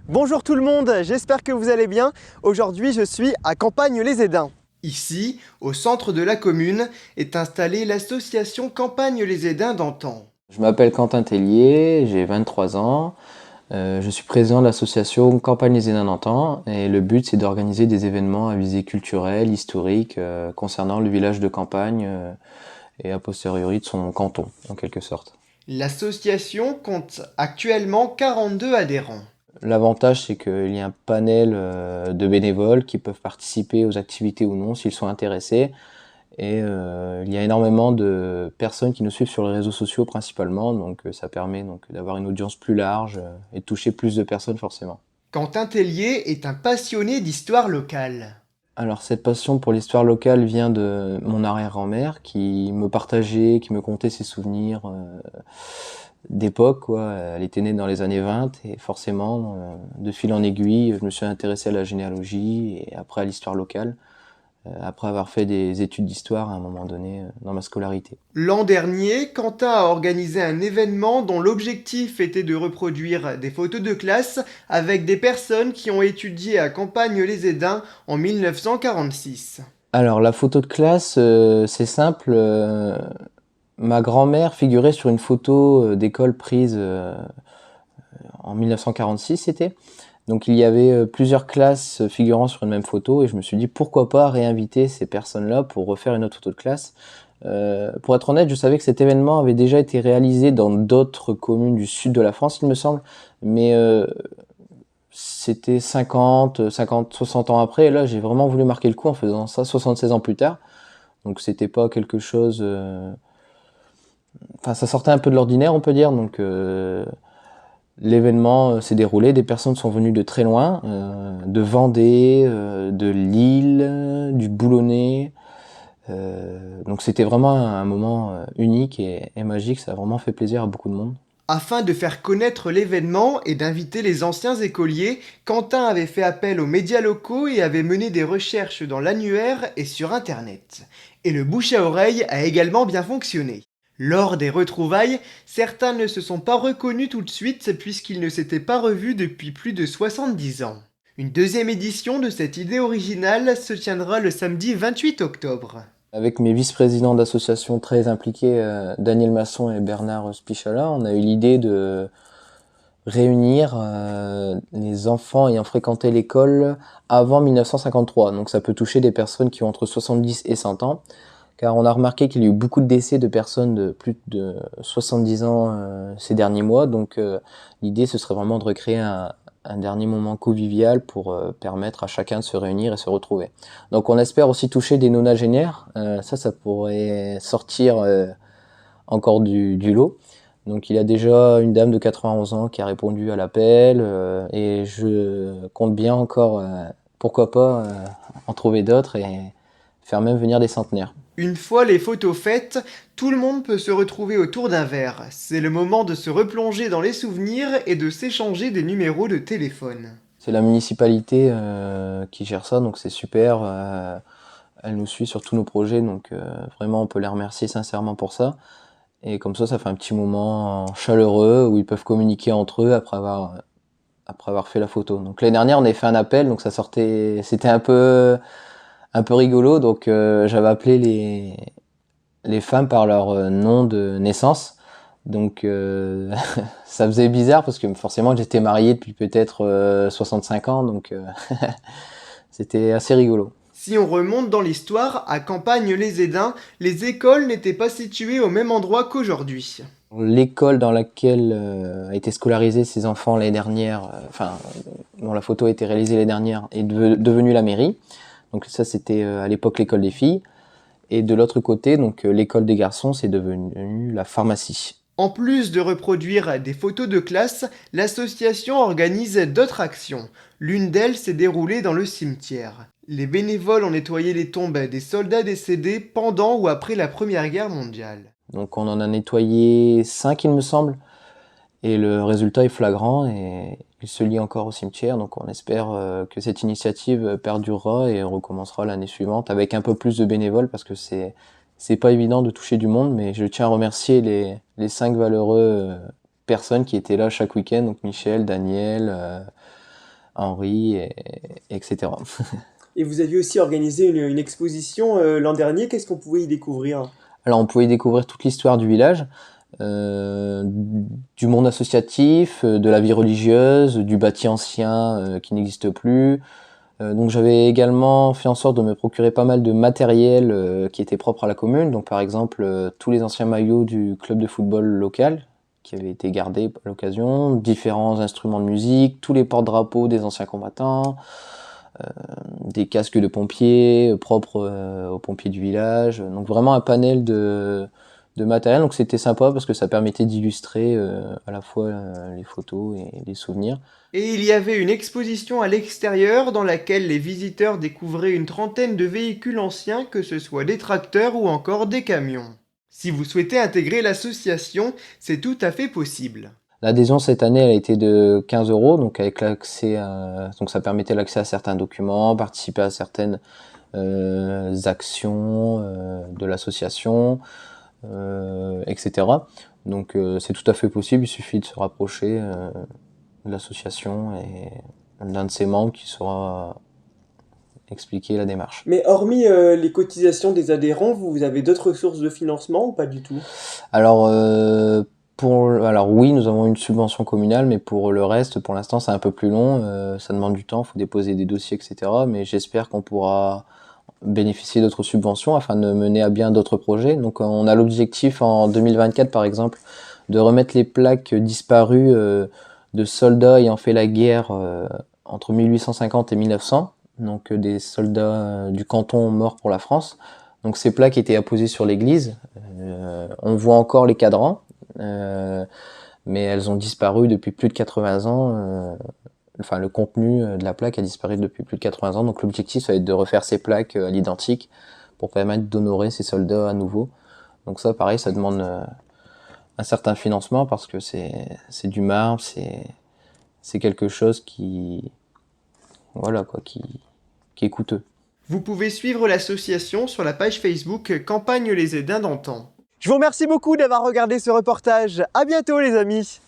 Bonjour tout le monde, j'espère que vous allez bien. Aujourd'hui, je suis à Campagne-les-Édins. Ici, au centre de la commune, est installée l'association Campagne-les-Édins d'antan. Je m'appelle Quentin Tellier, j'ai 23 ans. Je suis président de l'association Campagne les Édins d'antan et le but c'est d'organiser des événements à visée culturelle, historique concernant le village de campagne et a posteriori de son canton en quelque sorte. L'association compte actuellement 42 adhérents. L'avantage c'est qu'il y a un panel de bénévoles qui peuvent participer aux activités ou non s'ils sont intéressés. Et il y a énormément de personnes qui nous suivent sur les réseaux sociaux principalement, donc ça permet donc d'avoir une audience plus large et de toucher plus de personnes forcément. Quentin Tellier est un passionné d'histoire locale. Alors cette passion pour l'histoire locale vient de mon arrière-grand-mère qui me partageait, qui me contait ses souvenirs d'époque, quoi. Elle était née dans les années 20 et forcément, de fil en aiguille, je me suis intéressé à la généalogie et après à l'histoire locale. Après avoir fait des études d'histoire à un moment donné dans ma scolarité. L'an dernier, Quentin a organisé un événement dont l'objectif était de reproduire des photos de classe avec des personnes qui ont étudié à Campagne-les-Édins en 1946. Alors la photo de classe, c'est simple. Ma grand-mère figurait sur une photo d'école prise en 1946, c'était. Donc il y avait plusieurs classes figurant sur une même photo et je me suis dit pourquoi pas réinviter ces personnes-là pour refaire une autre photo de classe. Pour être honnête, je savais que cet événement avait déjà été réalisé dans d'autres communes du sud de la France, il me semble, mais c'était 60 ans après, et là j'ai vraiment voulu marquer le coup en faisant ça 76 ans plus tard. Donc c'était pas quelque chose... Enfin ça sortait un peu de l'ordinaire on peut dire, donc l'événement s'est déroulé, des personnes sont venues de très loin, de Vendée, de Lille, du Boulonnais. Donc c'était vraiment un moment unique et magique, ça a vraiment fait plaisir à beaucoup de monde. Afin de faire connaître l'événement et d'inviter les anciens écoliers, Quentin avait fait appel aux médias locaux et avait mené des recherches dans l'annuaire et sur Internet. Et le bouche à oreille a également bien fonctionné. Lors des retrouvailles, certains ne se sont pas reconnus tout de suite puisqu'ils ne s'étaient pas revus depuis plus de 70 ans. Une deuxième édition de cette idée originale se tiendra le samedi 28 octobre. Avec mes vice-présidents d'associations très impliqués, Daniel Masson et Bernard Spichala, on a eu l'idée de réunir les enfants ayant fréquenté l'école avant 1953. Donc ça peut toucher des personnes qui ont entre 70 et 100 ans, car on a remarqué qu'il y a eu beaucoup de décès de personnes de plus de 70 ans ces derniers mois. Donc l'idée, ce serait vraiment de recréer un dernier moment convivial pour permettre à chacun de se réunir et se retrouver. Donc on espère aussi toucher des nonagénaires. Ça pourrait sortir encore du lot. Donc il y a déjà une dame de 91 ans qui a répondu à l'appel et je compte bien encore, pourquoi pas, en trouver d'autres et faire même venir des centenaires. Une fois les photos faites, tout le monde peut se retrouver autour d'un verre. C'est le moment de se replonger dans les souvenirs et de s'échanger des numéros de téléphone. C'est la municipalité qui gère ça, donc c'est super. Elle nous suit sur tous nos projets, donc vraiment on peut les remercier sincèrement pour ça. Et comme ça fait un petit moment chaleureux où ils peuvent communiquer entre eux après avoir fait la photo. Donc l'année dernière, on avait fait un appel, donc ça sortait, c'était un peu rigolo. Donc j'avais appelé les femmes par leur nom de naissance. Donc ça faisait bizarre parce que forcément j'étais marié depuis peut-être 65 ans, donc c'était assez rigolo. Si on remonte dans l'histoire, à Campagne-les-Édins, les écoles n'étaient pas situées au même endroit qu'aujourd'hui. L'école dans laquelle a été scolarisé ces enfants l'année dernière, dont la photo a été réalisée l'année dernière, est devenue la mairie. Donc ça c'était à l'époque l'école des filles. Et de l'autre côté, donc l'école des garçons, c'est devenu la pharmacie. En plus de reproduire des photos de classe, l'association organise d'autres actions. L'une d'elles s'est déroulée dans le cimetière. Les bénévoles ont nettoyé les tombes des soldats décédés pendant ou après la Première Guerre mondiale. Donc on en a nettoyé 5 il me semble, et le résultat est flagrant et il se lie encore au cimetière. Donc on espère que cette initiative perdurera et recommencera l'année suivante avec un peu plus de bénévoles parce que c'est pas évident de toucher du monde, mais je tiens à remercier les 5 valeureux personnes qui étaient là chaque week-end, donc Michel, Daniel, Henri, etc. Et vous aviez aussi organisé une exposition l'an dernier. Qu'est-ce qu'on pouvait y découvrir? Alors on pouvait y découvrir toute l'histoire du village, du monde associatif, de la vie religieuse, du bâti ancien qui n'existe plus. Donc j'avais également fait en sorte de me procurer pas mal de matériel qui était propre à la commune. Donc par exemple tous les anciens maillots du club de football local qui avaient été gardés à l'occasion, différents instruments de musique, tous les porte-drapeaux des anciens combattants, des casques de pompiers propres aux pompiers du village. Donc vraiment un panel de matériel. Donc c'était sympa parce que ça permettait d'illustrer à la fois les photos et les souvenirs. Et il y avait une exposition à l'extérieur dans laquelle les visiteurs découvraient une trentaine de véhicules anciens, que ce soit des tracteurs ou encore des camions. Si vous souhaitez intégrer l'association, c'est tout à fait possible. L'adhésion cette année, elle a été de 15 €, donc avec l'accès donc ça permettait l'accès à certains documents, participer à certaines actions de l'association, etc. Donc c'est tout à fait possible, il suffit de se rapprocher de l'association et l'un de ses membres qui saura expliquer la démarche. Mais hormis les cotisations des adhérents, vous avez d'autres sources de financement ou pas du tout? Alors oui, nous avons une subvention communale, mais pour le reste, pour l'instant, c'est un peu plus long. Ça demande du temps, il faut déposer des dossiers, etc. Mais j'espère qu'on pourra bénéficier d'autres subventions afin de mener à bien d'autres projets. Donc on a l'objectif en 2024, par exemple, de remettre les plaques disparues de soldats ayant fait la guerre entre 1850 et 1900. Donc des soldats du canton morts pour la France. Donc ces plaques étaient apposées sur l'église. On voit encore les cadrans, mais elles ont disparu depuis plus de 80 ans. Enfin, le contenu de la plaque a disparu depuis plus de 80 ans. Donc l'objectif, ça va être de refaire ces plaques à l'identique pour permettre d'honorer ces soldats à nouveau. Donc ça, pareil, ça demande un certain financement parce que c'est du marbre, c'est quelque chose qui est coûteux. Vous pouvez suivre l'association sur la page Facebook Campagne les Aidants d'antan. Je vous remercie beaucoup d'avoir regardé ce reportage. À bientôt les amis.